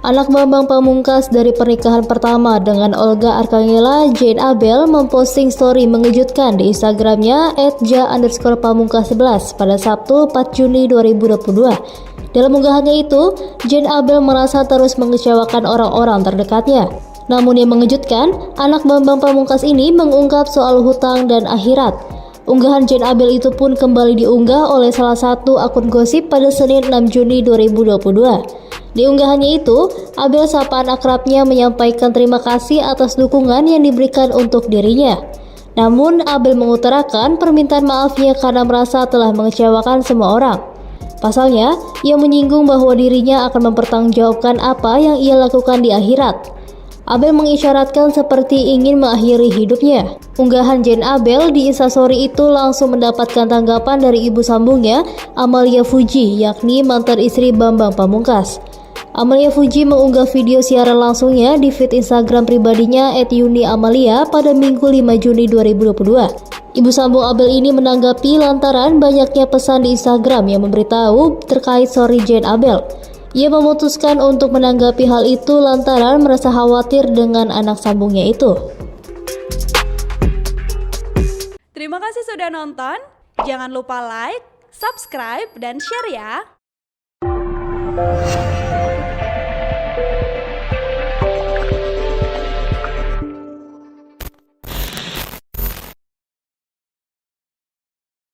Anak Bambang Pamungkas dari pernikahan pertama dengan Olga Arkangela, Jane Abel, memposting story mengejutkan di Instagramnya @ja_pamungkas11 pada Sabtu 4 Juni 2022. Dalam unggahannya itu, Jane Abel merasa terus mengecewakan orang-orang terdekatnya. Namun yang mengejutkan, anak Bambang Pamungkas ini mengungkap soal hutang dan akhirat. Unggahan Jane Abel itu pun kembali diunggah oleh salah satu akun gosip pada Senin 6 Juni 2022. Di unggahannya itu, Abel sapaan akrabnya menyampaikan terima kasih atas dukungan yang diberikan untuk dirinya. Namun, Abel mengutarakan permintaan maafnya karena merasa telah mengecewakan semua orang. Pasalnya, ia menyinggung bahwa dirinya akan mempertanggungjawabkan apa yang ia lakukan di akhirat. Abel mengisyaratkan seperti ingin mengakhiri hidupnya. Unggahan Jane Abel di Instastory itu langsung mendapatkan tanggapan dari ibu sambungnya, Amalia Fuji, yakni mantan istri Bambang Pamungkas. Amalia Fuji mengunggah video siaran langsungnya di feed Instagram pribadinya @yuniamalia pada Minggu 5 Juni 2022. Ibu sambung Abel ini menanggapi lantaran banyaknya pesan di Instagram yang memberitahu terkait story Jane Abel. Ia memutuskan untuk menanggapi hal itu lantaran merasa khawatir dengan anak sambungnya itu. Terima kasih sudah nonton. Jangan lupa like, subscribe, dan share ya.